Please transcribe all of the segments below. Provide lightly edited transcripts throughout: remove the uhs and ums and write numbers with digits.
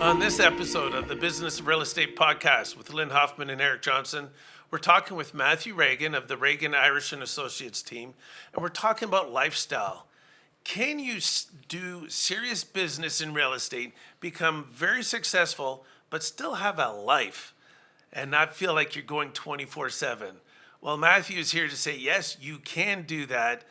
On this episode of the Business of Real Estate podcast with Lynn, Hoffmann, and Eric Johnson, we're talking with Matthew Regan of the Regan Irish Associates Team, and we're talking about lifestyle. Can you do serious business in real estate, become very successful, but still have a life and not feel like you're going 24/7? Well, Matthew is here to say, yes, you can do that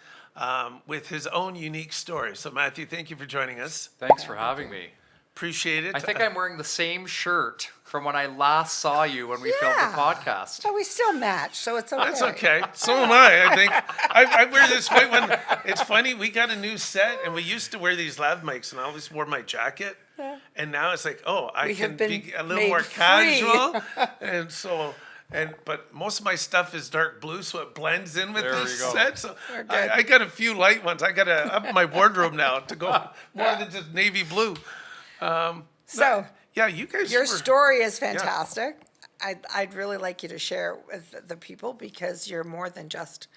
with his own unique story. So, Matthew, thank you for joining us. Thanks for having me. Appreciate it. I think I'm wearing the same shirt from when I last saw you when we filmed the podcast. So we still match, so it's okay. That's okay. So am I think. I wear this white one. It's funny, we got a new set, and we used to wear these lav mics, and I always wore my jacket. Yeah. And now it's like, I can be a little more casual. But most of my stuff is dark blue, so it blends in with this set. So I got a few light ones. I got to up my wardrobe now to go more than just navy blue. You guys. Your story is fantastic. Yeah. I'd really like you to share it with the people because you're more than just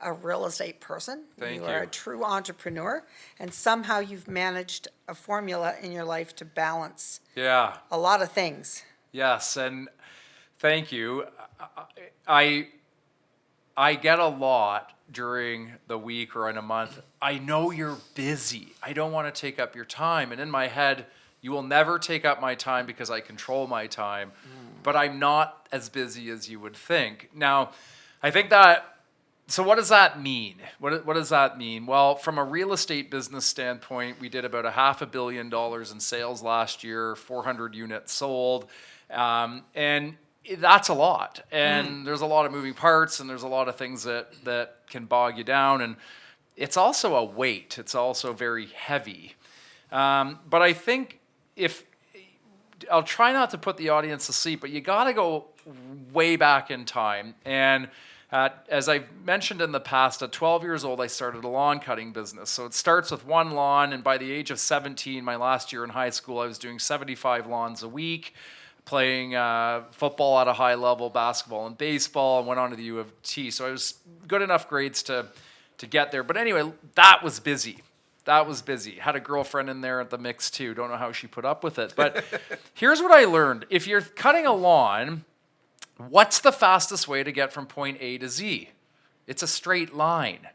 a real estate person. Thank you. You are a true entrepreneur, and somehow you've managed a formula in your life to balance a lot of things. Yes, and thank you. I get a lot during the week or in a month. I know you're busy. I don't want to take up your time. And in my head, you will never take up my time because I control my time, but I'm not as busy as you would think. Now, I think so what does that mean? What does that mean? Well, from a real estate business standpoint, we did about $500 million in sales last year, 400 units sold, and that's a lot. And there's a lot of moving parts, and there's a lot of things that can bog you down, and it's also a weight. It's also very heavy. But I think I'll try not to put the audience to sleep, but you got to go way back in time. And as I've mentioned in the past, at 12 years old, I started a lawn cutting business. So it starts with one lawn, and by the age of 17, my last year in high school, I was doing 75 lawns a week, playing football at a high level, basketball and baseball, and went on to the U of T. So I was good enough grades to get there. But anyway, that was busy. Had a girlfriend in there at the mix too. Don't know how she put up with it. But here's what I learned. If you're cutting a lawn, what's the fastest way to get from point A to Z? It's a straight line.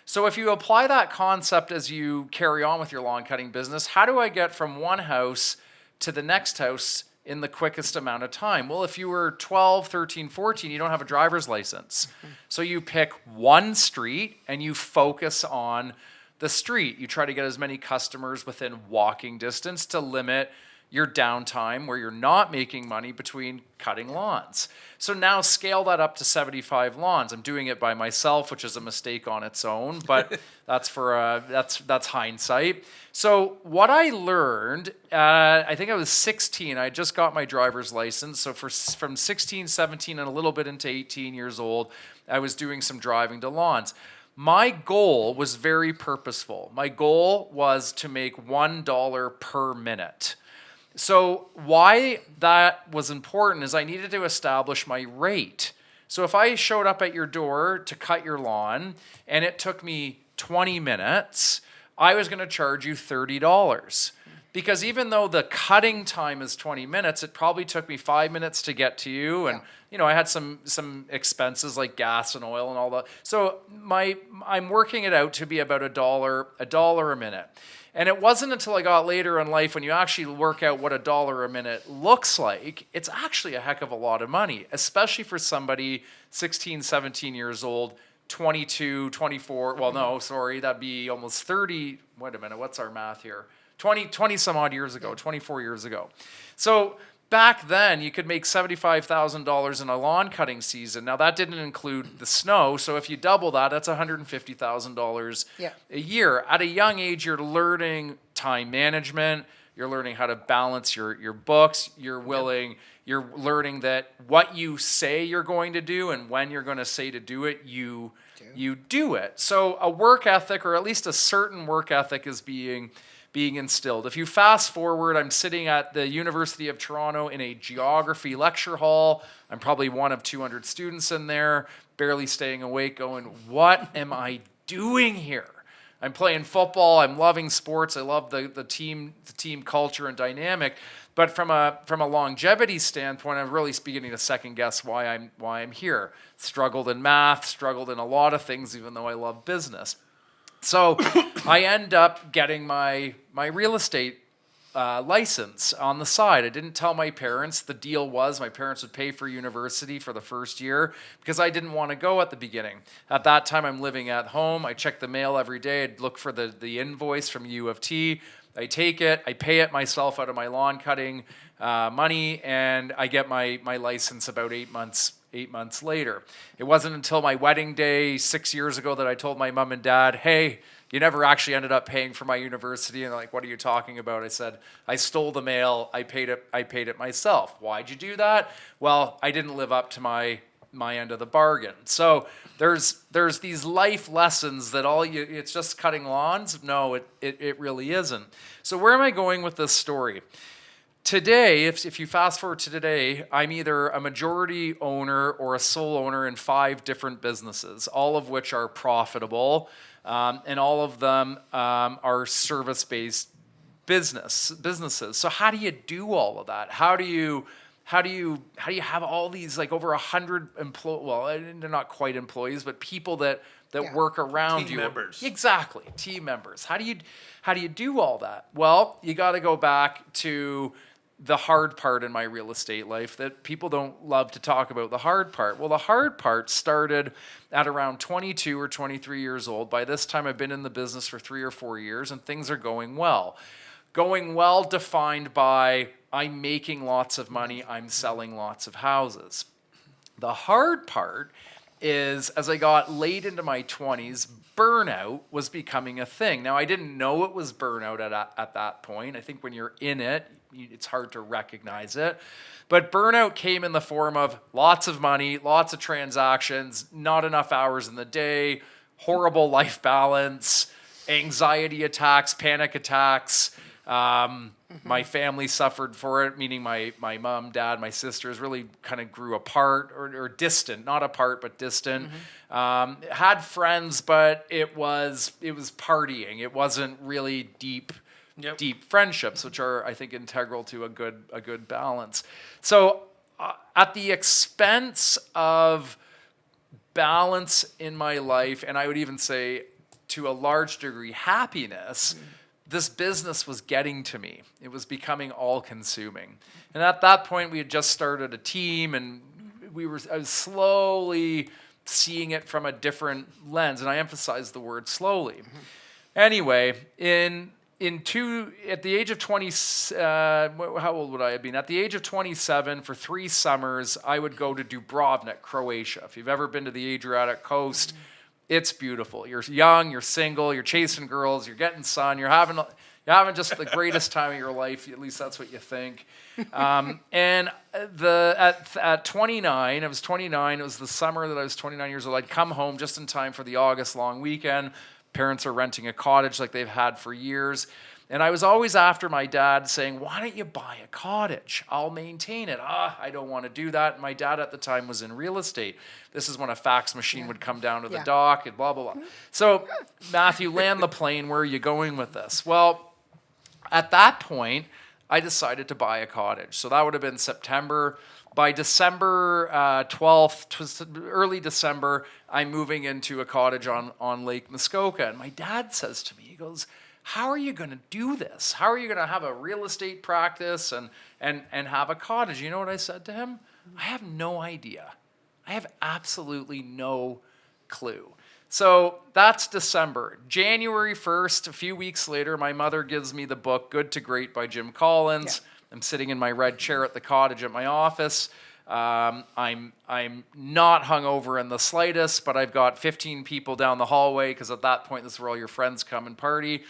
So if you apply that concept as you carry on with your lawn cutting business, how do I get from one house to the next house in the quickest amount of time? Well, if you were 12, 13, 14, you don't have a driver's license. So you pick one street and you focus on the street. You try to get as many customers within walking distance to limit your downtime where you're not making money between cutting lawns. So now scale that up to 75 lawns. I'm doing it by myself, which is a mistake on its own, but that's hindsight. So what I learned, I think I was 16. I just got my driver's license. So from 16, 17, and a little bit into 18 years old, I was doing some driving to lawns. My goal was very purposeful. My goal was to make $1 per minute. So why that was important is I needed to establish my rate. So if I showed up at your door to cut your lawn and it took me 20 minutes, I was going to charge you $30. Because even though the cutting time is 20 minutes, it probably took me 5 minutes to get to you. And, I had some expenses like gas and oil and all that. So I'm working it out to be about $1 a minute. And it wasn't until I got later in life when you actually work out what $1 a minute looks like, it's actually a heck of a lot of money, especially for somebody 16, 17 years old, 22, 24, that'd be almost 30. Wait a minute, what's our math here? 20 some odd years ago, 24 years ago. So back then, you could make $75,000 in a lawn cutting season. Now, that didn't include the snow. So if you double that, that's $150,000 a year. At a young age, you're learning time management. You're learning how to balance your books. You're learning that what you say you're going to do and when you're going to say to do it, you do it. So a work ethic, or at least a certain work ethic, is being instilled. If you fast forward, I'm sitting at the University of Toronto in a geography lecture hall. I'm probably one of 200 students in there, barely staying awake, going, what am I doing here? I'm playing football. I'm loving sports. I love the team culture and dynamic. But from a longevity standpoint, I'm really beginning to second guess why I'm here. Struggled in math, struggled in a lot of things, even though I love business. So I end up getting my real estate license on the side. I didn't tell my parents. The deal was my parents would pay for university for the first year because I didn't want to go at the beginning. At that time, I'm living at home. I check the mail every day. I'd look for the invoice from U of T. I take it. I pay it myself out of my lawn cutting money, and I get my license about 8 months later. It wasn't until my wedding day 6 years ago that I told my mom and dad, hey, you never actually ended up paying for my university. And they're like, what are you talking about? I said, I stole the mail. I paid it myself. Why'd you do that? Well, I didn't live up to my end of the bargain. So there's these life lessons that it's just cutting lawns. No, it really isn't. So where am I going with this story? Today, if you fast forward to today, I'm either a majority owner or a sole owner in 5 different businesses, all of which are profitable, and all of them are service-based businesses. So how do you do all of that? How do you have all these like over 100 employees? Well, they're not quite employees, but people that work around Team you. members. Exactly, team members. How do you do all that? Well, you got to go back to the hard part in my real estate life that people don't love to talk about, the hard part. Well, the hard part started at around 22 or 23 years old. By this time, I've been in the business for 3 or 4 years, and things are going well. Going well defined by I'm making lots of money, I'm selling lots of houses. The hard part is as I got late into my 20s, burnout was becoming a thing. Now, I didn't know it was burnout at that point. I think when you're in it, it's hard to recognize it. But burnout came in the form of lots of money, lots of transactions, not enough hours in the day, horrible life balance, anxiety attacks, panic attacks. My family suffered for it, meaning my mom, dad, my sisters really kind of grew apart or distant, not apart, but distant. Had friends, but it was partying. It wasn't really deep friendships, which are, I think, integral to a good balance. So at the expense of balance in my life, and I would even say to a large degree happiness, this business was getting to me. It was becoming all-consuming. And at that point, we had just started a team, and I was slowly seeing it from a different lens, and I emphasize the word slowly. Anyway, at the age of 20, how old would I have been? At the age of 27, for 3 summers, I would go to Dubrovnik, Croatia. If you've ever been to the Adriatic coast, it's beautiful. You're young, you're single, you're chasing girls, you're getting sun, you're having just the greatest time of your life. At least that's what you think. And at 29, I was 29. It was the summer that I was 29 years old. I'd come home just in time for the August long weekend. Parents are renting a cottage like they've had for years. And I was always after my dad saying, why don't you buy a cottage? I'll maintain it. I don't want to do that. And my dad at the time was in real estate. This is when a fax machine would come down to the dock and blah, blah, blah. So, Matthew, land the plane. Where are you going with this? Well, at that point, I decided to buy a cottage. So that would have been September. By December 12th, early December, I'm moving into a cottage on Lake Muskoka. And my dad says to me, he goes, how are you going to do this? How are you going to have a real estate practice and have a cottage? You know what I said to him? I have no idea. I have absolutely no clue. So that's December. January 1st, a few weeks later, my mother gives me the book Good to Great by Jim Collins. Yeah. I'm sitting in my red chair at the cottage at my office. I'm not hungover in the slightest, but I've got 15 people down the hallway because at that point, this is where all your friends come and party.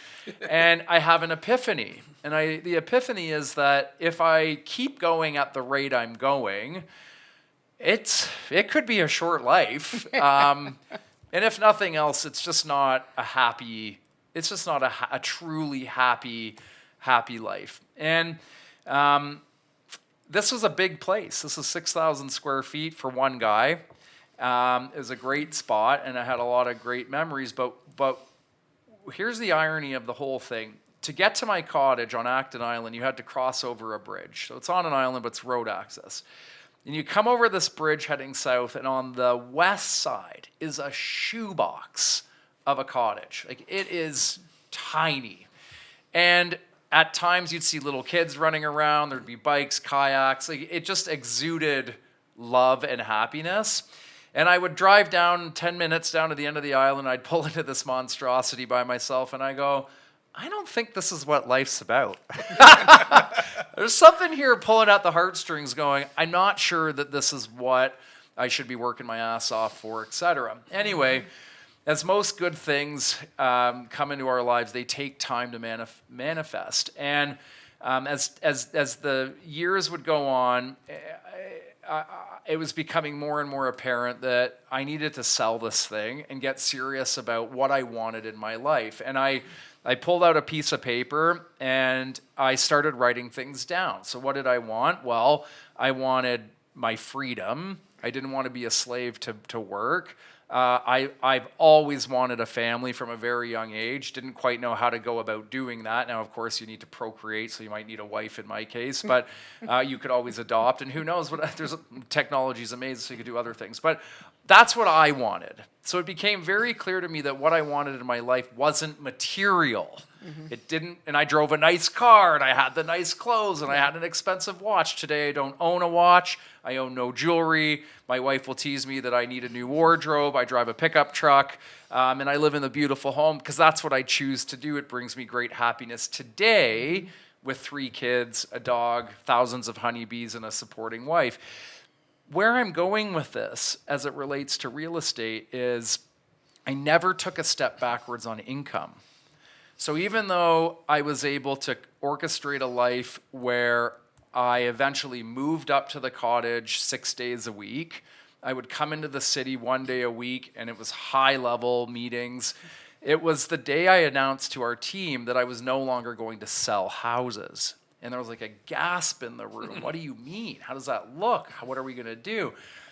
And I have an epiphany. And the epiphany is that if I keep going at the rate I'm going, it could be a short life. And if nothing else, it's just not a happy, it's just not a truly happy life. And this was a big place. This is 6,000 square feet for one guy. It was a great spot, and I had a lot of great memories. But here's the irony of the whole thing. To get to my cottage on Acton Island, you had to cross over a bridge. So it's on an island, but it's road access. And you come over this bridge heading south, and on the west side is a shoebox of a cottage. Like, it is tiny. And at times you'd see little kids running around, there'd be bikes, kayaks. Like, it just exuded love and happiness. And I would drive down 10 minutes down to the end of the island, I'd pull into this monstrosity by myself, and I go, I don't think this is what life's about. There's something here pulling at the heartstrings going, I'm not sure that this is what I should be working my ass off for, etc. Anyway, as most good things come into our lives, they take time to manifest. And as the years would go on, it was becoming more and more apparent that I needed to sell this thing and get serious about what I wanted in my life. And I pulled out a piece of paper and I started writing things down. So what did I want? Well, I wanted my freedom. I didn't want to be a slave to work. I've always wanted a family from a very young age. Didn't quite know how to go about doing that. Now, of course, you need to procreate, so you might need a wife in my case, but you could always adopt, and who knows, technology's amazing, so you could do other things. But that's what I wanted. So it became very clear to me that what I wanted in my life wasn't material. It didn't, and I drove a nice car, and I had the nice clothes, and I had an expensive watch. Today, I don't own a watch. I own no jewelry. My wife will tease me that I need a new wardrobe. I drive a pickup truck, and I live in a beautiful home because that's what I choose to do. It brings me great happiness today with 3 kids, a dog, thousands of honeybees, and a supporting wife. Where I'm going with this as it relates to real estate is I never took a step backwards on income. So even though I was able to orchestrate a life where I eventually moved up to the cottage 6 days a week, I would come into the city 1 day a week, and it was high-level meetings. It was the day I announced to our team that I was no longer going to sell houses. And there was like a gasp in the room. What do you mean? How does that look? What are we going to do?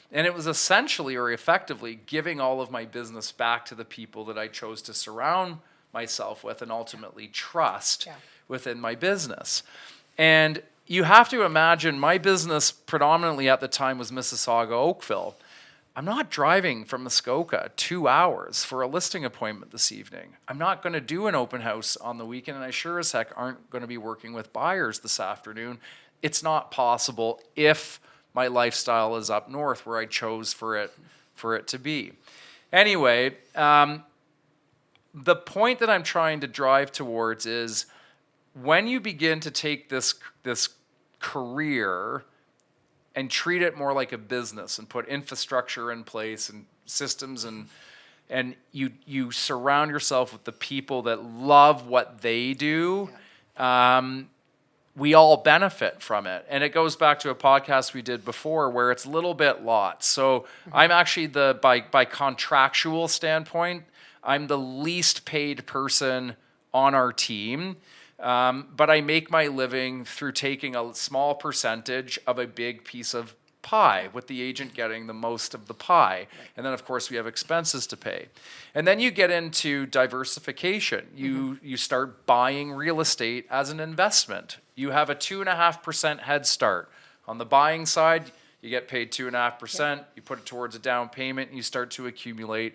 And it was essentially or effectively giving all of my business back to the people that I chose to surround myself with and ultimately trust within my business. And you have to imagine my business predominantly at the time was Mississauga, Oakville. I'm not driving from Muskoka 2 hours for a listing appointment this evening. I'm not going to do an open house on the weekend, and I sure as heck aren't going to be working with buyers this afternoon. It's not possible if my lifestyle is up north where I chose for it to be. Anyway, the point that I'm trying to drive towards is when you begin to take this career and treat it more like a business and put infrastructure in place and systems and you surround yourself with the people that love what they do, we all benefit from it. And it goes back to a podcast we did before where it's little bit lots. So I'm actually by contractual standpoint, I'm the least paid person on our team. But I make my living through taking a small percentage of a big piece of pie, with the agent getting the most of the pie. And then, of course, we have expenses to pay. And then you get into diversification. You start buying real estate as an investment. You have a 2.5% head start. On the buying side, you get paid 2.5%. You put it towards a down payment, and you start to accumulate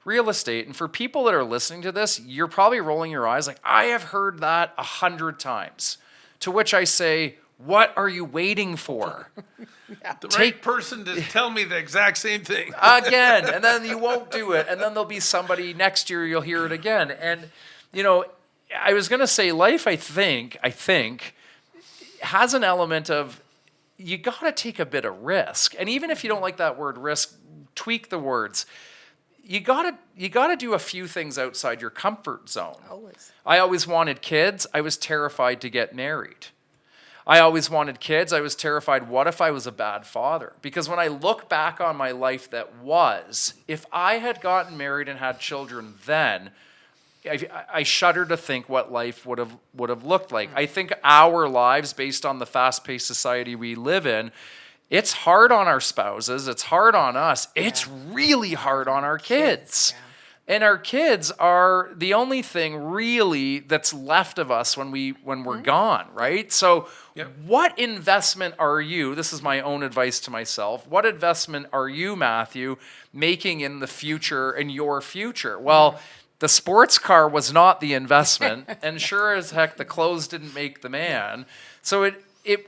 real estate. And for people that are listening to this, you're probably rolling your eyes like, I have heard that 100 times. To which I say, what are you waiting for? The right person to tell me the exact same thing. Again, and then you won't do it. And then there'll be somebody next year, you'll hear it again. And, I was going to say life, I think, has an element of you got to take a bit of risk. And even if you don't like that word risk, tweak the words. You gotta do a few things outside your comfort zone. Always. I always wanted kids. I was terrified to get married. I always wanted kids. I was terrified, what if I was a bad father? Because when I look back on my life if I had gotten married and had children then, I shudder to think what life would have looked like. I think our lives, based on the fast-paced society we live in, it's hard on our spouses. It's hard on us. It's really hard on our kids. And our kids are the only thing really that's left of us when we're gone, right? So what investment are you, this is my own advice to myself, what investment are you, Matthew, making in the future, in your future? Well, the sports car was not the investment, and sure as heck the clothes didn't make the man. So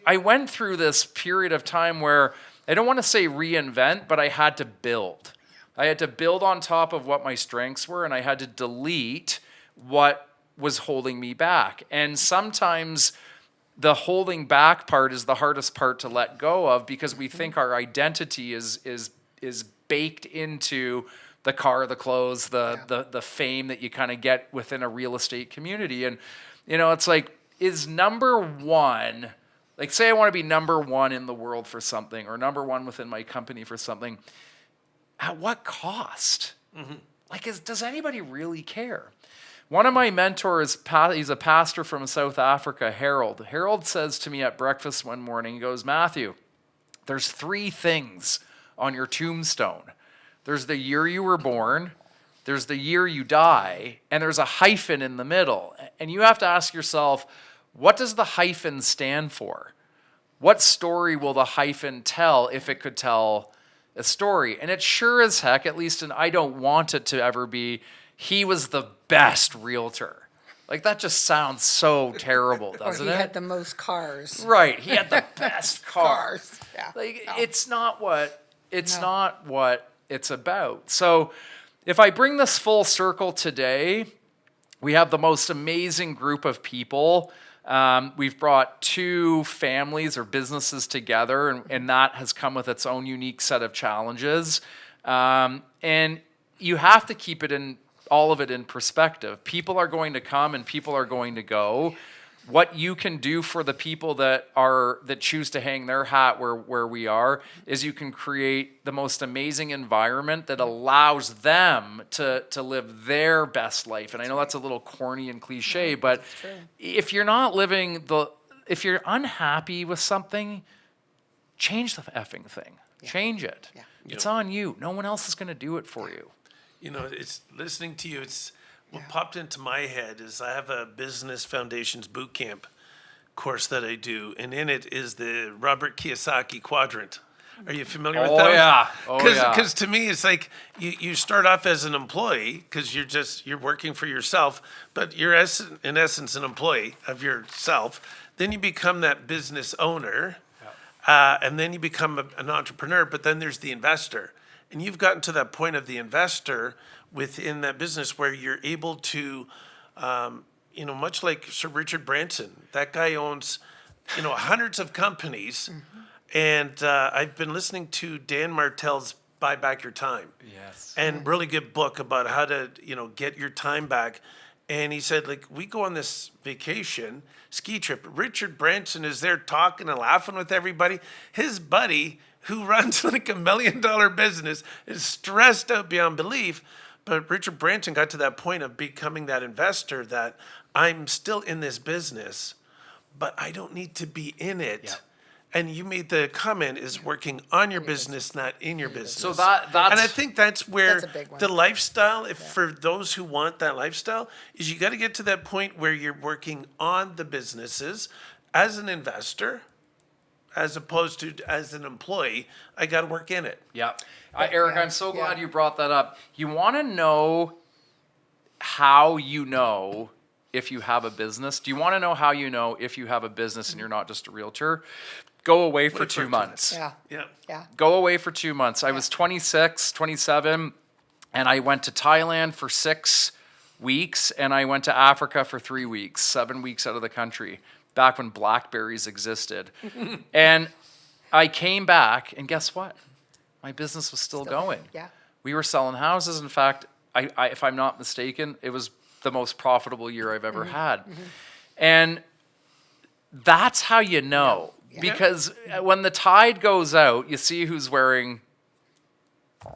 I went through this period of time where I don't want to say reinvent, but I had to build. I had to build on top of what my strengths were, and I had to delete what was holding me back. And sometimes the holding back part is the hardest part to let go of, because we think our identity is baked into the car, the clothes, the fame that you kind of get within a real estate community. And, it's like, is number one, like say I want to be number one in the world for something, or number one within my company for something, at what cost? Like, does anybody really care? One of my mentors, he's a pastor from South Africa, Harold. Harold says to me at breakfast one morning, he goes, Matthew, there's 3 things on your tombstone. There's the year you were born, there's the year you die, and there's a hyphen in the middle. And you have to ask yourself, what does the hyphen stand for? What story will the hyphen tell if it could tell a story? And it sure as heck, at least, and I don't want it to ever be, he was the best realtor. Like, that just sounds so terrible, doesn't it? Or he had the most cars. Right, he had the best cars. Yeah. Like, No. it's not what it's about. So if I bring this full circle today, we have the most amazing group of people. We've brought 2 families or businesses together, and that has come with its own unique set of challenges. And you have to keep all of it in perspective. People are going to come and people are going to go. What you can do for the people that choose to hang their hat where we are is you can create the most amazing environment that allows them to live their best life. And I know that's a little corny and cliche, but if you're not if you're unhappy with something, change the effing thing. Change it. Yeah. It's on you. No one else is going to do it for you. It's listening to you. What popped into my head is I have a business foundations boot camp course that I do, and in it is the Robert Kiyosaki quadrant. Are you familiar with that? Because to me, it's like you start off as an employee because you're working for yourself, but you're in essence an employee of yourself. Then you become that business owner, and then you become an entrepreneur. But then there's the investor, and you've gotten to that point of the investor within that business where you're able to, much like Sir Richard Branson, that guy owns, hundreds of companies. And I've been listening to Dan Martell's Buy Back Your Time. Yes. And really good book about how to, get your time back. And he said, we go on this vacation, ski trip. Richard Branson is there talking and laughing with everybody. His buddy, who runs like $1 million business, is stressed out beyond belief. But Richard Branson got to that point of becoming that investor that I'm still in this business, but I don't need to be in it. Yeah. And you made the comment is working on your business, not in your business. So that's... And I think that's where That's a big one. the lifestyle, for those who want that lifestyle, is you got to get to that point where you're working on the businesses as an investor, as opposed to as an employee. I got to work in it. Yeah. Eric, I'm so glad you brought that up. You want to know how you know if you have a business? Do you want to know how you know if you have a business and you're not just a realtor? Go away for 2 months. Yeah. Go away for 2 months. I was 26, 27, and I went to Thailand for 6 weeks, and I went to Africa for 3 weeks, 7 weeks out of the country, back when Blackberries existed. And I came back, and guess what? My business was still going. Yeah. We were selling houses. In fact, I if I'm not mistaken, it was the most profitable year I've ever had. And that's how you know. Yeah. Because when the tide goes out, you see who's wearing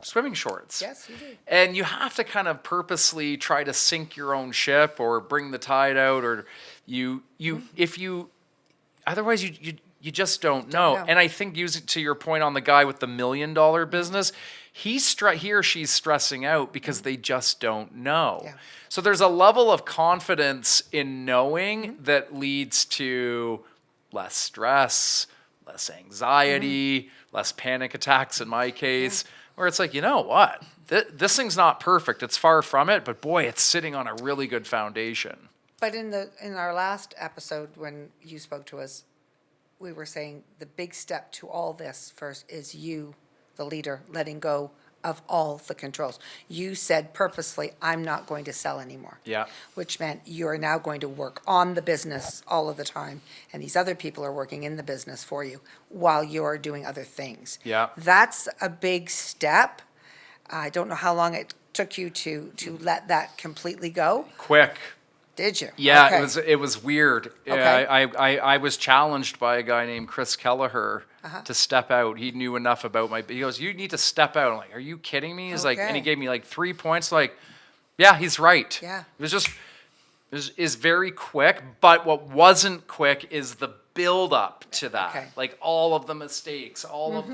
swimming shorts. Yes, you do. And you have to kind of purposely try to sink your own ship or bring the tide out, or if you otherwise you just don't know. know. And I think, using to your point on the guy with the $1 million business, he or she's stressing out because they just don't know. Yeah. So there's a level of confidence in knowing that leads to less stress, less anxiety, less panic attacks in my case, where it's like, you know what? This thing's not perfect. It's far from it, but boy, it's sitting on a really good foundation. But in our last episode, when you spoke to us, we were saying the big step to all this first is you, the leader, letting go of all the controls. You said purposely, I'm not going to sell anymore. Yeah. Which meant you're now going to work on the business all of the time, and these other people are working in the business for you while you're doing other things. Yeah. That's a big step. I don't know how long it took you to let that completely go. Quick. Did you? Yeah, Okay. it was weird. Okay. I was challenged by a guy named Chris Kelleher to step out. He knew enough about he goes, you need to step out. I'm like, are you kidding me? He's like, and he Okay. gave me like 3 points. Like, yeah, he's right. Yeah. It was just, is very quick. But what wasn't quick is the build up to that. Okay. Like all of the mistakes, all of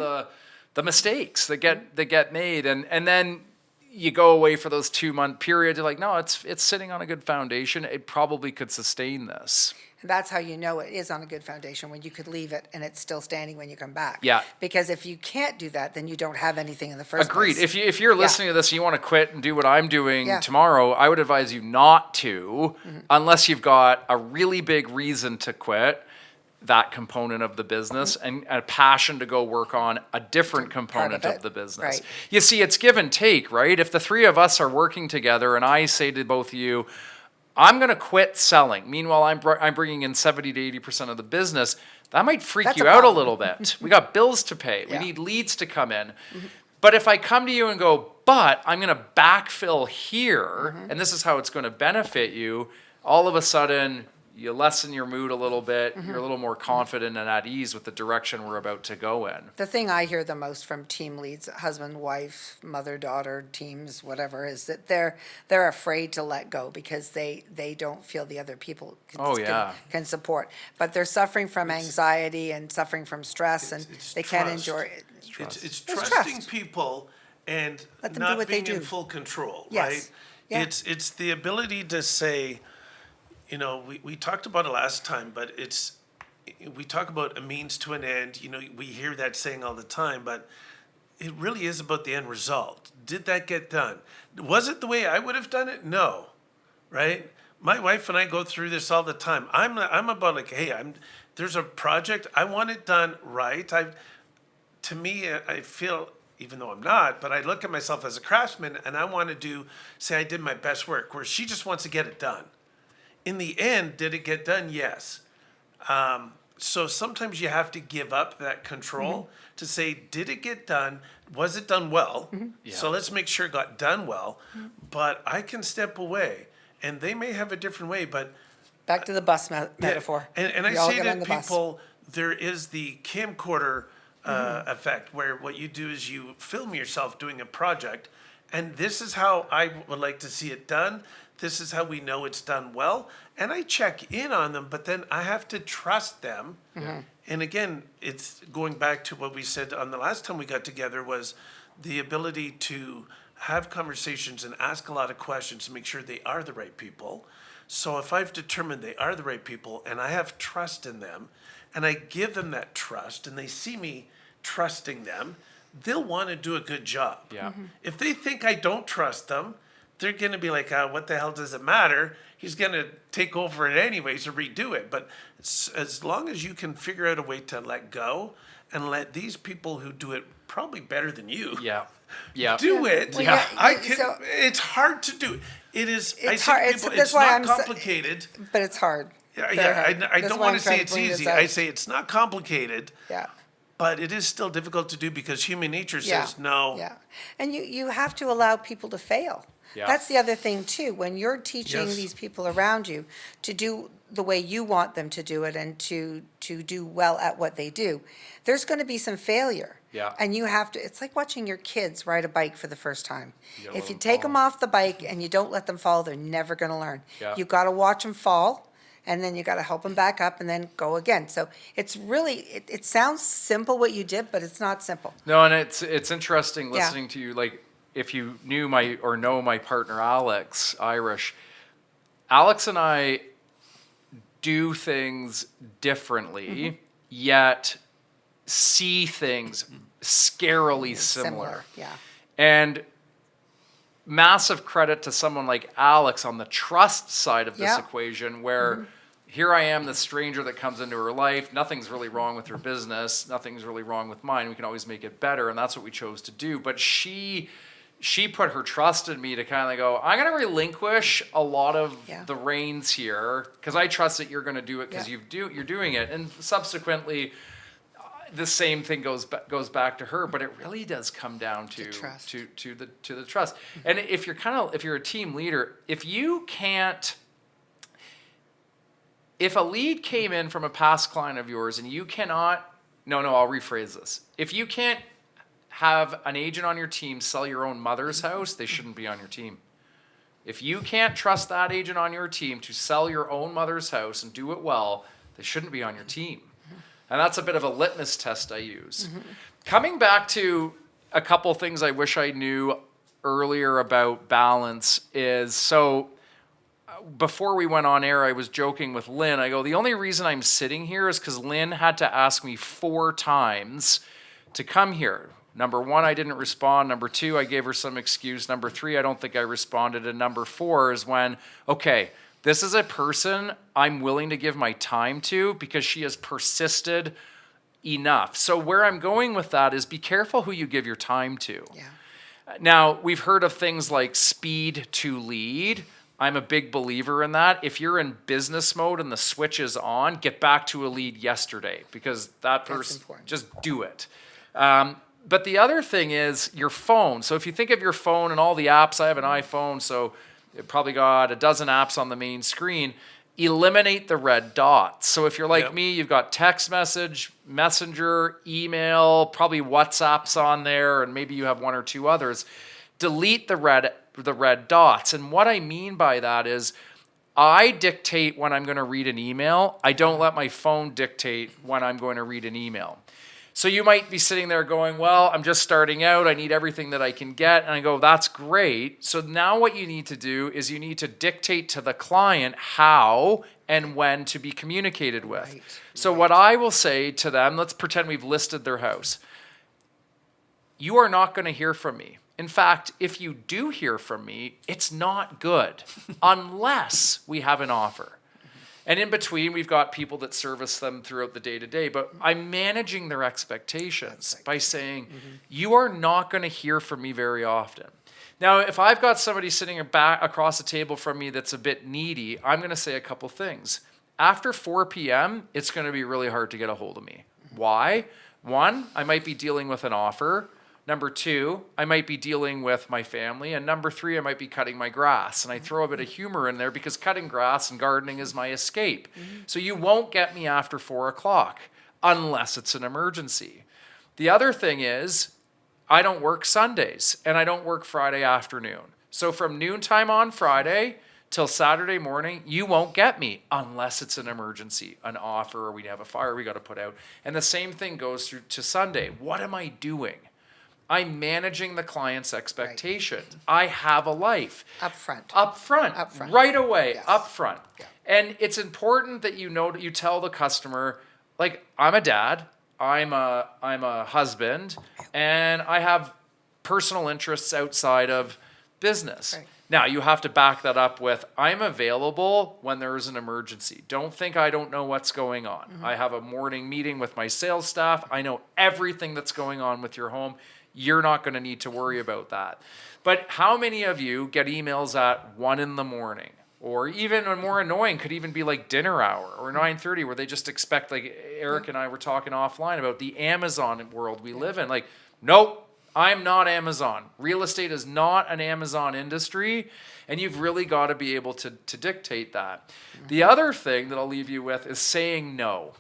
the mistakes that get made. And then you go away for those 2-month periods. You're like, no, it's sitting on a good foundation. It probably could sustain this. And that's how you know it is on a good foundation, when you could leave it and it's still standing when you come back. Yeah. Because if you can't do that, then you don't have anything in the first Agreed. place. If you're listening to this and you want to quit and do what I'm doing Yeah. tomorrow, I would advise you not to, unless you've got a really big reason to quit that component of the business and a passion to go work on a different component it. of the business. Right. You see, it's give and take, right? If the three of us are working together and I say to both of you, I'm going to quit selling. Meanwhile, I'm bringing in 70 to 80% of the business. That might freak That's you a out a problem. little bit. We got bills to pay. We Yeah. need leads to come in. But if I come to you and go, but I'm going to backfill here, and this is how it's going to benefit you, all of a sudden you lessen your mood a little bit. You're a little more confident and at ease with the direction we're about to go in. The thing I hear the most from team leads, husband, wife, mother, daughter, teams, whatever, is that they're afraid to let go because they don't feel the other people can support. But they're suffering from anxiety and suffering from stress, and it's they can't trust. enjoy it. It's It's trusting trust. people and Let them do not what they being in do. full control, Yes. right? Yeah. It's the ability to say, you know, we talked about it last time, but we talk about a means to an end. You know, we hear that saying all the time, but it really is about the end result. Did that get done? Was it the way I would have done it? No, right? My wife and I go through this all the time. I'm about like, hey, there's a project, I want it done right. To me, I feel, even though I'm not, but I look at myself as a craftsman and I want to say I did my best work, where she just wants to get it done. In the end, did it get done? Yes. So sometimes you have to give up that control to say, did it get done? Was it done well? Yeah. So let's make sure it got done well. But I can step away, and they may have a different way, but Back to the bus metaphor. and I We all say get on to the bus. people, there is the camcorder effect, where what you do is you film yourself doing a project, and this is how I would like to see it done. This is how we know it's done well. And I check in on them, but then I have to trust them. And again, it's going back to what we said on the last time we got together, was the ability to have conversations and ask a lot of questions to make sure they are the right people. So if I've determined they are the right people and I have trust in them and I give them that trust and they see me trusting them, they'll want to do a good job. Yeah. If they think I don't trust them, they're going to be like, what the hell does it matter? He's going to take over it anyways or redo it. But as long as you can figure out a way to let go and let these people who do it probably better than you Yeah. Yeah. do it, Well, yeah, I yeah, can. so- It's hard to do. It is. I It's say hard. to It's- people, that's it's why not I'm so- complicated. But it's hard. Very Yeah, hard. I That's don't why want I'm to say trying it's bring this easy. out. I say it's not complicated. Yeah. But it is still difficult to do because human nature Yeah. says no. Yeah. And you have to allow people to fail. Yeah. That's the other thing too. When you're teaching Yes. these people around you to do the way you want them to do it and to do well at what they do, there's going to be some failure. Yeah. And you have to, it's like watching your kids ride a bike for the first time. You gotta If let you them take fall. them off the bike and you don't let them fall, they're never going to learn. Yeah. You got to watch them fall and then you got to help them back up and then go again. So it's really, it sounds simple what you did, but it's not simple. No, and it's interesting Yeah. listening to you. Like, if you knew know my partner Alex Irish, Alex and I do things differently, yet see things scarily similar. Yeah. And massive credit to someone like Alex on the trust side of this Yeah. equation, where here I am, the stranger that comes into her life. Nothing's really wrong with her business. Nothing's really wrong with mine. We can always make it better, and that's what we chose to do. But she put her trust in me to kind of go, I'm going to relinquish a lot of the reins here because I trust that you're going to do it because you're doing it. And subsequently, the same thing goes back to her, but it really does come down to the trust. And if you're a team leader, if a lead came in from a past client of yours and you cannot, I'll rephrase this. If you can't have an agent on your team sell your own mother's house, they shouldn't be on your team. If you can't trust that agent on your team to sell your own mother's house and do it well, they shouldn't be on your team. And that's a bit of a litmus test I use. Coming back to a couple things I wish I knew earlier about balance is, so before we went on air, I was joking with Lynn. I go, the only reason I'm sitting here is because Lynn had to ask me 4 times to come here. Number 1, I didn't respond. Number 2, I gave her some excuse. Number 3, I don't think I responded. And number 4 is when, okay, this is a person I'm willing to give my time to because she has persisted enough. So where I'm going with that is be careful who you give your time to. Yeah. Now, we've heard of things like speed to lead. I'm a big believer in that. If you're in business mode and the switch is on, get back to a lead yesterday because that person, just do it. But the other thing is your phone. So if you think of your phone and all the apps, I have an iPhone, so it probably got a dozen apps on the main screen. Eliminate the red dots. So if you're like me, you've got text message, messenger, email, probably WhatsApp's on there, and maybe you have 1 or 2 others. Delete the red dots. And what I mean by that is I dictate when I'm going to read an email. I don't let my phone dictate when I'm going to read an email. So you might be sitting there going, well, I'm just starting out. I need everything that I can get. And I go, that's great. So now what you need to do is you need to dictate to the client how and when to be communicated with. Right. So what I will say to them, let's pretend we've listed their house. You are not going to hear from me. In fact, if you do hear from me, it's not good unless we have an offer. And in between, we've got people that service them throughout the day-to-day. But I'm managing their expectations by saying, you are not going to hear from me very often. Now, if I've got somebody sitting back across the table from me that's a bit needy, I'm going to say a couple things. After 4 p.m., it's going to be really hard to get a hold of me. Why? 1, I might be dealing with an offer. Number 2, I might be dealing with my family. And number 3, I might be cutting my grass. And I throw a bit of humor in there because cutting grass and gardening is my escape. So you won't get me after 4 o'clock unless it's an emergency. The other thing is I don't work Sundays and I don't work Friday afternoon. So from noontime on Friday till Saturday morning, you won't get me unless it's an emergency, an offer, or we have a fire we got to put out. And the same thing goes through to Sunday. What am I doing? I'm managing the client's expectations. Right. I have a life. Upfront. Right away. Yes. Upfront. Yeah. And it's important that you tell the customer, like, I'm a dad, I'm a husband, and I have personal interests outside of business. Right. Now, you have to back that up with, I'm available when there is an emergency. Don't think I don't know what's going on. I have a morning meeting with my sales staff. I know everything that's going on with your home. You're not going to need to worry about that. But how many of you get emails at 1 a.m, or even more annoying, could even be like dinner hour or 9:30, where they just expect, like Eric and I were talking offline about the Amazon world we live in. Like, nope, I'm not Amazon. Real estate is not an Amazon industry, and you've really got to be able to dictate that. The other thing that I'll leave you with is saying no.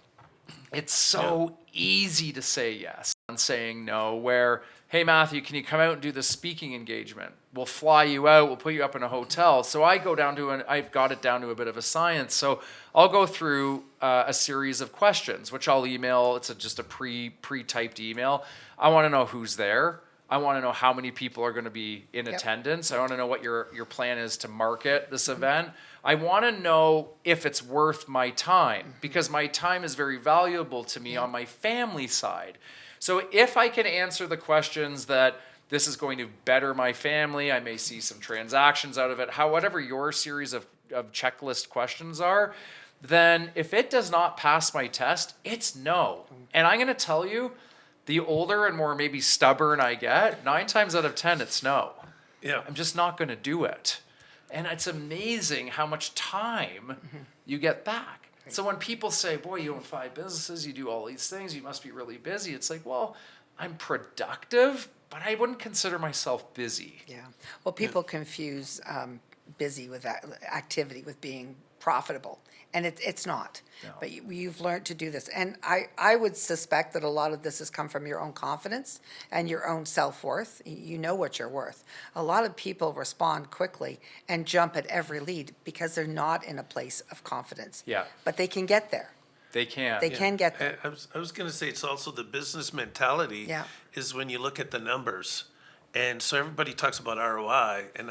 It's so easy to say yes. saying no, where, hey, Matthew, can you come out and do the speaking engagement? We'll fly you out. We'll put you up in a hotel. So I've got it down to a bit of a science. So I'll go through a series of questions, which I'll email. It's just a pre-typed email. I want to know who's there. I want to know how many people are going to be in attendance. I want to know what your plan is to market this event. I want to know if it's worth my time, because my time is very valuable to me on my family side. So if I can answer the questions that this is going to better my family, I may see some transactions out of it, whatever your series of checklist questions are, then if it does not pass my test, it's no. And I'm going to tell you, the older and more maybe stubborn I get, 9 times out of 10, it's no. Yeah. I'm just not going to do it. And it's amazing how much time you get back. So when people say, boy, you own 5 businesses, you do all these things, you must be really busy. It's like, well, I'm productive, but I wouldn't consider myself busy. Yeah. Well, people confuse busy with activity with being profitable, and it's not. No. But you've learned to do this. And I would suspect that a lot of this has come from your own confidence and your own self-worth. You know what you're worth. A lot of people respond quickly and jump at every lead because they're not in a place of confidence. Yeah. But they can get there. They can. They can get there. I was going to say it's also the business mentality is when you look at the numbers. And so everybody talks about ROI, and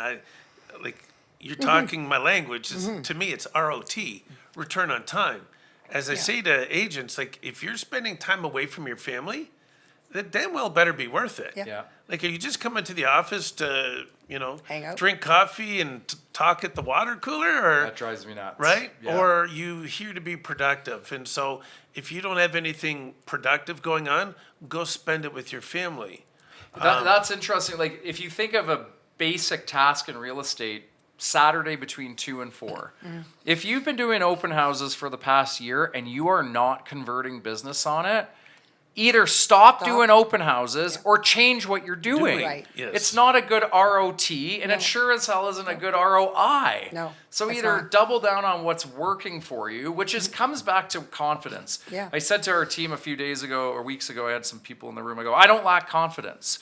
you're talking my language. To me, it's ROT, return on time. As I say to agents, like, if you're spending time away from your family, that damn well better be worth it. Yeah. Like, are you just coming to the office to, Hang out? drink coffee and talk at the water cooler? Or That drives me nuts. right? Yeah. Or are you here to be productive? And so if you don't have anything productive going on, go spend it with your family. That's interesting. Like, if you think of a basic task in real estate, Saturday between 2 and 4. If you've been doing open houses for the past year and you are not converting business on it, either stop doing open houses or change what you're doing. Right. Yes. It's not a good ROT, and it sure as hell isn't a good ROI. No, So it's either not. double down on what's working for you, which comes back to confidence. Yeah. I said to our team a few days ago or weeks ago, I had some people in the room, I go, I don't lack confidence.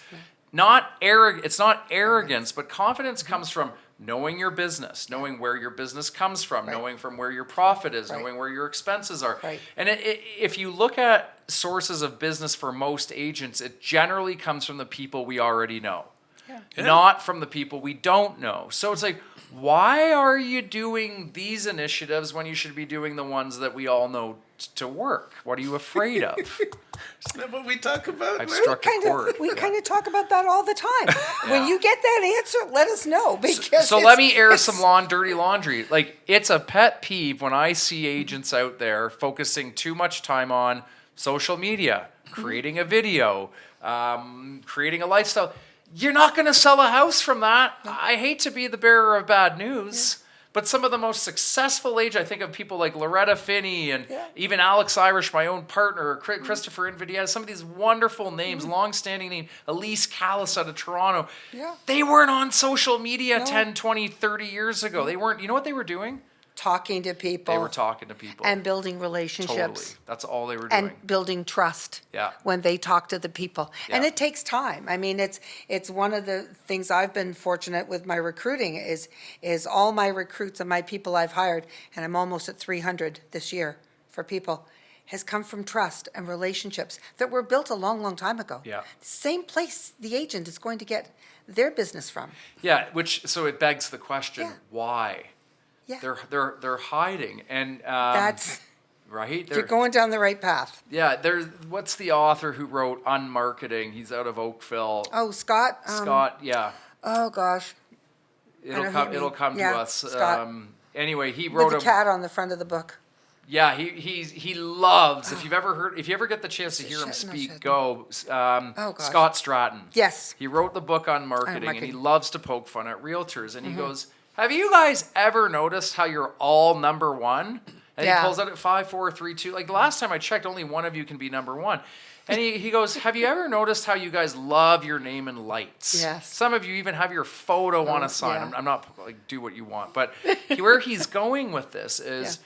It's not arrogance, but confidence comes from knowing your business, knowing where your business comes from, knowing from where your profit is, knowing where your expenses are. Right. And if you look at sources of business for most agents, it generally comes from the people we already know, not from the people we don't know. So it's like, why are you doing these initiatives when you should be doing the ones that we all know to work? What are you afraid of? Isn't that what we talk about? I've man? struck a chord. We kind of talk about that all the time. When you get that answer, let us know, because So let me air some dirty laundry. Like, it's a pet peeve when I see agents out there focusing too much time on social media, creating a video, creating a lifestyle. You're not going to sell a house from that. I hate to be the bearer of bad news, but some of the most successful agents, I think of people like Loretta Finney and even Alex Irish, my own partner, Christopher Invidiaz, some of these wonderful names, long-standing names, Elise Callis out of Toronto. Yeah. They weren't on social media 10, 20, 30 years ago. They weren't. You know what they were doing? talking to people. They were talking to people. And building relationships. Totally. That's all they were doing. And building trust. Yeah. When they talk to the people. And Yeah. it takes time. I mean, it's one of the things I've been fortunate with my recruiting is all my recruits and my people I've hired, and I'm almost at 300 this year for people, has come from trust and relationships that were built a long, long time ago. Yeah. Same place the agent is going to get their business from. Yeah, so it begs the question, Yeah. why? Yeah. They're hiding, and That's, right. you're going down the right path. Yeah, what's the author who wrote Unmarketing? He's out of Oakville. Oh, Scott? Scott, yeah. Oh, gosh. It'll know who come. you It'll mean. come Yeah, to us. Scott. Anyway, he With wrote the cat on the front of the book. Yeah, he loves. If you ever get the chance to hear him Shit, no speak, shit. go. Oh, gosh. Scott Stratton. Yes. He wrote the book on marketing, and he marketing. loves to poke fun at realtors. And he goes, "Have you guys ever noticed how you're all number one?" And Yeah. he pulls out at 5, 4, 3, 2. Like the last time I checked, only one of you can be number one. And he goes, "Have you ever noticed how you guys love your name in lights? Yes. Some of you even have your photo on a sign." yeah. I'm not like do what you want, but where he's going with this is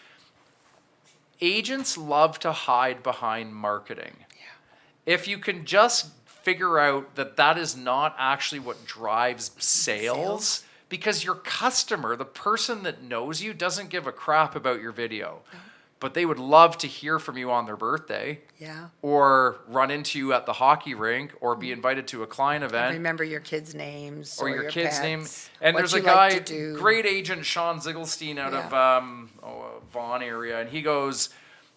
agents love to hide behind marketing. if you can just figure out that that is not actually what drives sales, because your customer, the person that knows you, doesn't give a crap about your video, but they would love to hear from you on their birthday. Yeah. Or run into you at the hockey rink, or be invited to a client event. Remember your kids' names Or your kid's pets, name. And what there's a you like guy, to do. great agent, Sean Ziegelstein out of Vaughan area, and he goes,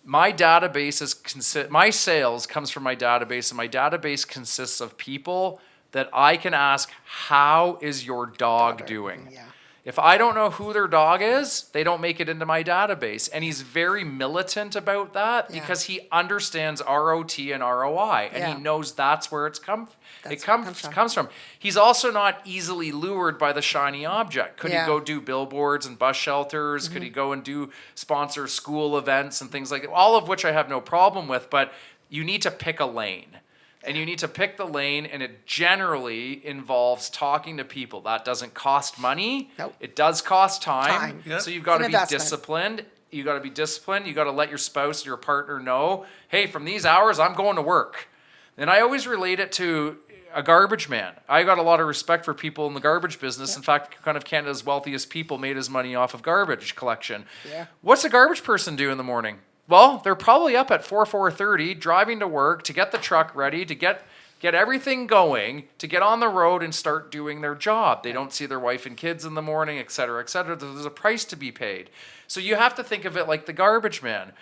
my database my sales comes from my database, and my database consists of people that I can ask, how is your dog doing? Yeah. If I don't know who their dog is, they don't make it into my database. And he's very militant about that because he understands ROT and ROI, and he knows that's where it comes from. He's also not easily lured by the shiny object. Could he go do billboards and bus shelters? Could he go and do sponsor school events and things like that? All of which I have no problem with, but you need to pick a lane. And you need to pick the lane, and it generally involves talking to people. That doesn't cost money. Nope. It does cost time. Yep. So you've got to be investment. disciplined. You got to be disciplined. You got to let your spouse, your partner know, hey, from these hours, I'm going to work. And I always relate it to a garbage man. I got a lot of respect for people in the garbage business. In fact, kind of Canada's wealthiest people made his money off of garbage collection. Yeah. What's a garbage person do in the morning? Well, they're probably up at 4:30, driving to work to get the truck ready, to get everything going, to get on the road and start doing their job. They don't see their wife and kids in the morning, et cetera, et cetera. There's a price to be paid. So you have to think of it like the garbage man.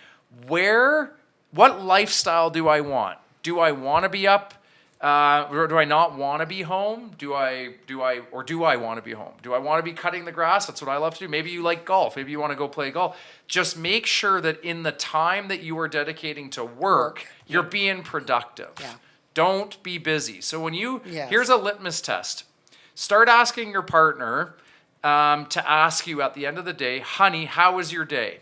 What lifestyle do I want? Do I want to be up? Or do I not want to be home? Do I want to be home? Do I want to be cutting the grass? That's what I love to do. Maybe you like golf. Maybe you want to go play golf. Just make sure that in the time that you are dedicating to work, you're being productive. Yeah. Don't be busy. So when here's a litmus test. Start asking your partner to ask you at the end of the day, honey, how was your day?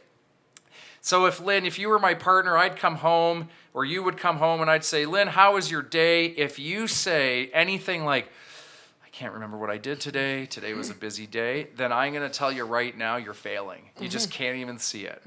So Lynn, if you were my partner, I'd come home, or you would come home, and I'd say, Lynn, how was your day? If you say anything like, I can't remember what I did today, today was a busy day, then I'm going to tell you right now, you're failing. You just can't even see it.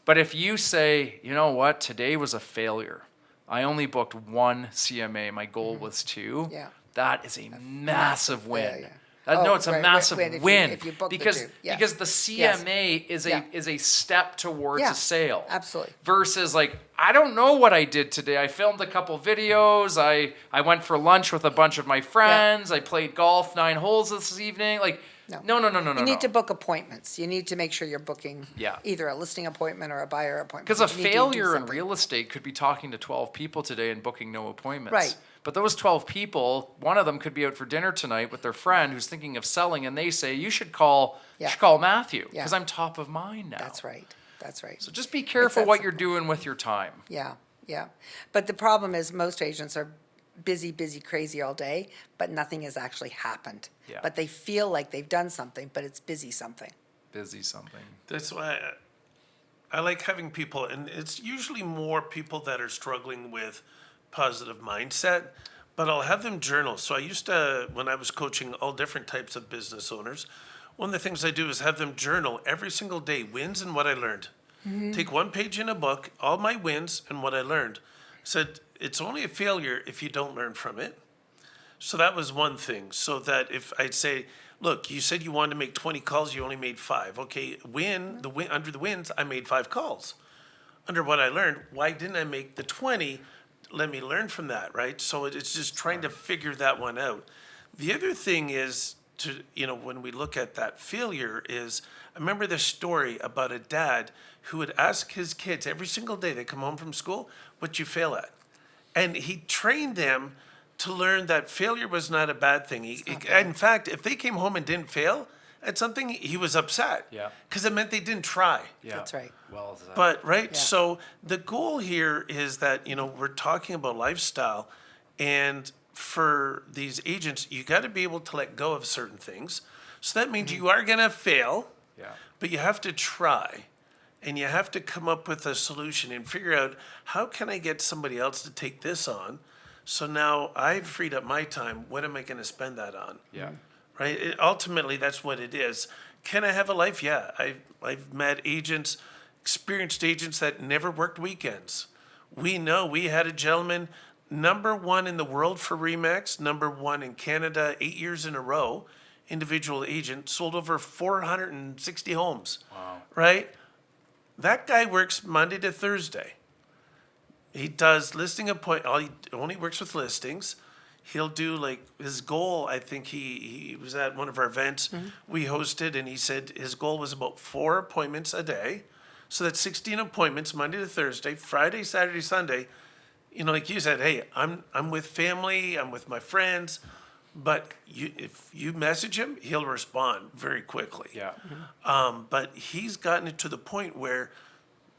But if you say, you know what, today was a failure. I only booked one CMA. My goal was 2. Yeah. That is a massive win. failure. No, it's a Right, massive if win you book the because 2. Yeah. because the CMA is a step towards a sale. Absolutely. Versus I don't know what I did today. I filmed a couple videos. I went for lunch with a bunch of my friends. I played golf 9 holes this evening. No. You need to book appointments. You need to make sure you're booking Yeah. either a listing appointment or a buyer appointment. Because a You need to do failure in something. real estate could be talking to 12 people today and booking no appointments. Right. But those 12 people, one of them could be out for dinner tonight with their friend who's thinking of selling, and they say, you should call Matthew because I'm top of mind now. That's right. That's right. So just be careful that what you're simple. doing with your time. Yeah, yeah. But the problem is most agents are busy, crazy all day, but nothing has actually happened. Yeah. But they feel like they've done something, but it's busy something. Busy something. That's why I like having people, and it's usually more people that are struggling with positive mindset, but I'll have them journal. So I used to, when I was coaching all different types of business owners, one of the things I do is have them journal every single day, wins and what I learned. Take 1 page in a book, all my wins and what I learned. Said, it's only a failure if you don't learn from it. So that was one thing. So that if I'd say, look, you said you wanted to make 20 calls, you only made 5. Okay, under the wins, I made 5 calls. Under what I learned, why didn't I make the 20? Let me learn from that, right? So it's just trying to figure that one out. The other thing is when we look at that failure is, I remember this story about a dad who would ask his kids every single day they come home from school, what you fail at? And he trained them to learn that failure was not a bad thing. In fact, if they came home and didn't fail at something, he was upset. Yeah. Because it meant they didn't try. Yeah. That's right. Well said. But, right, Yeah. so the goal here is that, we're talking about lifestyle, and for these agents, you got to be able to let go of certain things. So that means you are going to fail, Yeah. but you have to try, and you have to come up with a solution and figure out, how can I get somebody else to take this on? So now I've freed up my time. What am I going to spend that on? Yeah. Right? Ultimately, that's what it is. Can I have a life? Yeah. I've met agents, experienced agents that never worked weekends. We had a gentleman, number one in the world for Remax, number one in Canada 8 years in a row, individual agent, sold over 460 homes. Wow. Right? That guy works Monday to Thursday. He does listing he only works with listings. He'll do like his goal. I think he was at one of our events we hosted, and he said his goal was about 4 appointments a day. So that's 16 appointments Monday to Thursday, Friday, Saturday, Sunday. You know, like you said, hey, I'm with family, I'm with my friends, but if you message him, he'll respond very quickly. Yeah. But he's gotten it to the point where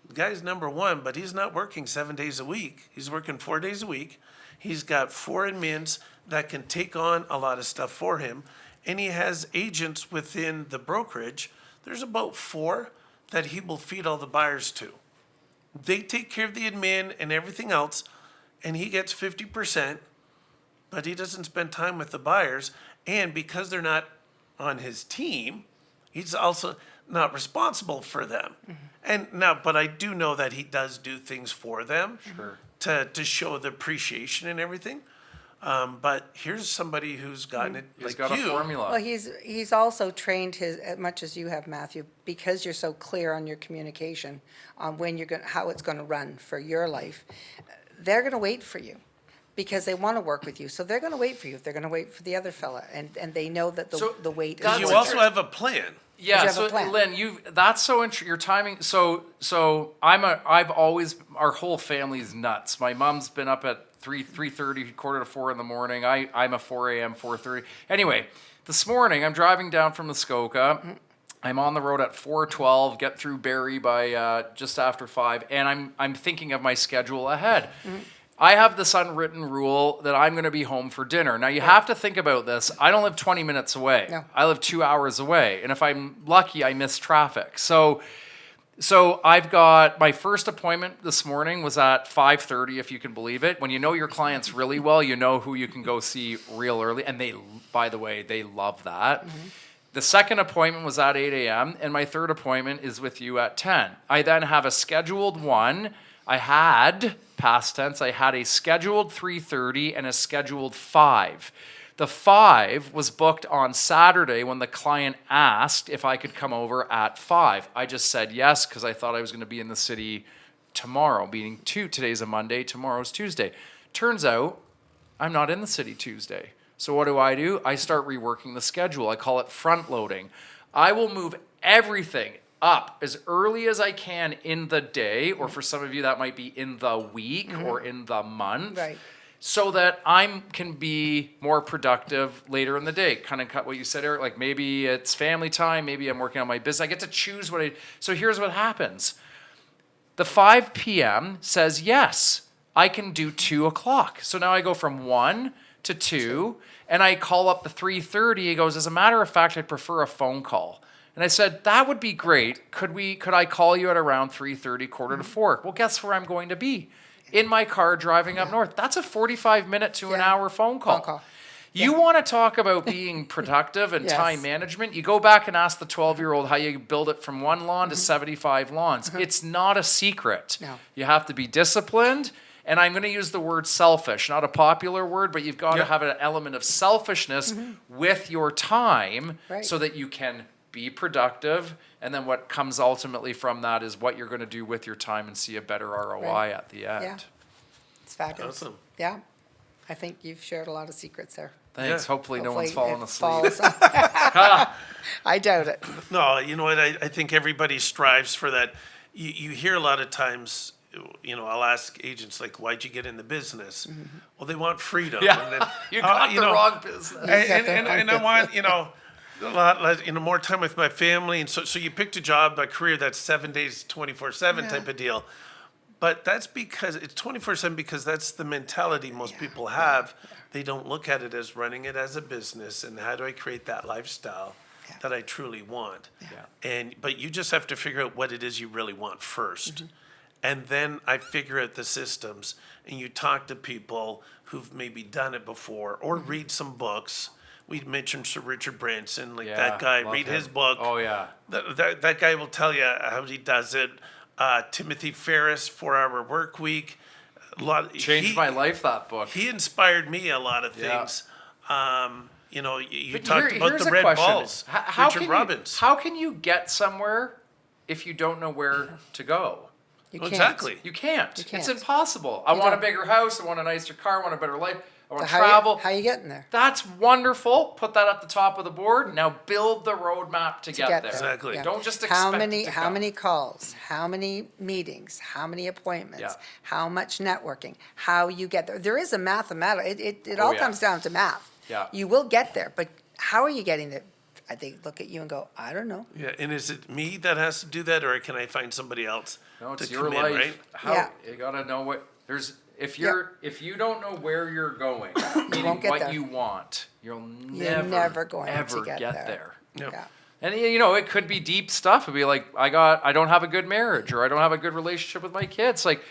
the guy's number one, but he's not working 7 days a week. He's working 4 days a week. He's got 4 admins that can take on a lot of stuff for him. And he has agents within the brokerage. There's about 4 that he will feed all the buyers to. They take care of the admin and everything else, and he gets 50%, but he doesn't spend time with the buyers. And because they're not on his team, he's also not responsible for them. And now, but I do know that he does do things for them to show the appreciation and everything. But here's somebody who's gotten it He's like got you. a formula. Well, he's also trained as much as you have, Matthew, because you're so clear on your communication on how it's gonna run for your life. They're gonna wait for you because they wanna work with you. So they're gonna wait for you. They're gonna wait for the other fella, and they know that So the wait that's is You worth also it. have a plan. Yeah, you have a so plan? Lynn, that's so interesting. Your timing. So I've always, our whole family's nuts. My mom's been up at 3:30, 3:45 in the morning. I'm a 4 a.m., 4:30. Anyway, this morning I'm driving down from Muskoka. I'm on the road at 4:12. Get through Barrie by just after 5, and I'm thinking of my schedule ahead. I have this unwritten rule that I'm going to be home for dinner. Now, you have to think about this. I don't live 20 minutes away. No. I live 2 hours away. And if I'm lucky, I miss traffic. So I've got my first appointment this morning was at 5:30, if you can believe it. When you know your clients really well, you know who you can go see real early. And they, by the way, they love that. The second appointment was at 8 a.m. And my third appointment is with you at 10. I then have a scheduled one. I had, past tense, I had a scheduled 3:30 and a scheduled 5. The 5 was booked on Saturday when the client asked if I could come over at 5. I just said yes because I thought I was going to be in the city tomorrow, meaning today's a Monday, tomorrow's Tuesday. Turns out I'm not in the city Tuesday. So what do? I start reworking the schedule. I call it front loading. I will move everything up as early as I can in the day, or for some of you that might be in the week or in the month, Right. so that I can be more productive later in the day. Kind of cut what you said, Eric, like maybe it's family time, maybe I'm working on my business. I get to choose so here's what happens. The 5 p.m. says, yes, I can do 2 o'clock. So now I go from 1 to 2, and I call up the 3:30. He goes, as a matter of fact, I'd prefer a phone call. And I said, that would be great. Could I call you at around 3:30, 3:45? Well, guess where I'm going to be? In my car driving up north. That's a 45-minute to an hour phone call. Phone call. You want to talk about being productive and Yes. time management? You go back and ask the 12-year-old how you build it from 1 lawn to 75 lawns. It's not a secret. No. You have to be disciplined. And I'm going to use the word selfish, not a popular word, but you've got to have an element of selfishness with your time Right. so that you can be productive. And then what comes ultimately from that is what you're going to do with your time and see a better ROI Right. at the end. Yeah. It's fabulous. Awesome. Yeah. I think you've shared a lot of secrets there. Thanks. Yeah. Hopefully no one's Hopefully fallen it asleep. falls- I doubt it. No, you know what? I think everybody strives for that. You hear a lot of times, you know, I'll ask agents, like, why'd you get in the business? Well, they want freedom. Yeah, And then, you got you the know, wrong business. And I want, you know, a lot, you know, more time with my family. And so you picked a job, a career that's 7 days, 24/7 type of deal. But that's because it's 24/7 because that's the mentality most people have. They don't look at it as running it as a business and how do I create that lifestyle that I truly want. But you just have to figure out what it is you really want first. And then I figure out the systems and you talk to people who've maybe done it before or read some books. We mentioned Sir Richard Branson, like that guy, love read him. his book. Oh, yeah. That guy will tell you how he does it. Timothy Ferriss, 4 Hour Work Week. a lot. Changed my life, that book. He inspired me a lot of Yeah. things. You know, you But talked about here's the a red question. balls. Richard Robbins. How can you get somewhere if you don't know where to go? You Well, can't. exactly. You can't. You can't. It's impossible. I want a don't. bigger house. I want a nicer car. I want a better life. I want So to how travel. how you getting there? That's wonderful. Put that at the top of the board. Now build the roadmap to get there. Exactly. Yeah. Don't just how expect many it to how come. many calls, how many meetings, how many appointments, Yeah. how much networking, how you get there. There is a mathematical. It Oh, all yeah. comes down to math. Yeah. You will get there, but how are you getting there? They look at you and go, I don't know. Yeah, and is it me that has to do that, or can I find somebody else No, it's to your come life. in, right? How Yeah. you gotta know what there's. If you don't know where you're going, meaning won't get what there. you want, you're You're never going to ever get there. Yep. Yeah. And you know, it could be deep stuff. It'd be like, I don't have a good marriage, or I don't have a good relationship with my kids. Like,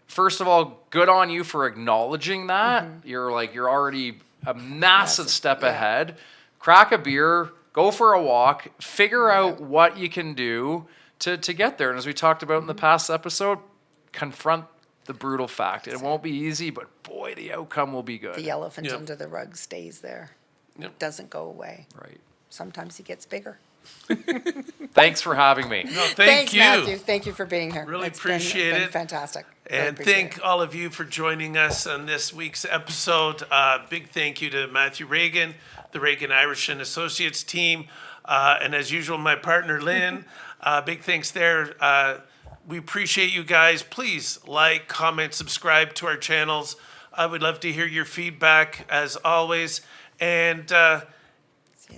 first of all, good on you for acknowledging that. You're already a massive step yeah. ahead. Crack a beer, go for a walk, figure out what you can do to get there. And as we talked about in the past episode, confront the brutal fact. It won't be easy, but boy, the outcome will be good. The elephant Yep. under the rug stays there. Yep. Doesn't go away. Right. Sometimes he gets bigger. Thanks for having me. No, thank Thanks, you. Matthew. Thank you for being here. Really It's appreciate been it. fantastic. Really And appreciate thank it. all of you for joining us on this week's episode. Big thank you to Matthew Regan, the Regan Irish Associates Team, and as usual, my partner Lynn. Big thanks there. We appreciate you guys. Please like, comment, subscribe to our channels. I would love to hear your feedback as always. And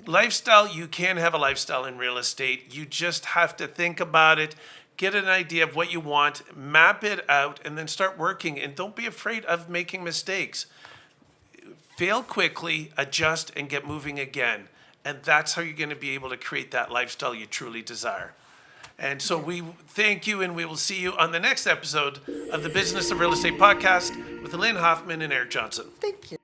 lifestyle, you can have a lifestyle in real estate. You just have to think about it, get an idea of what you want, map it out, and then start working. And don't be afraid of making mistakes. Fail quickly, adjust, and get moving again. And that's how you're going to be able to create that lifestyle you truly desire. And so we thank you, and we will see you on the next episode of the Business of Real Estate podcast with Lynn Hoffmann and Eric Johnson. Thank you.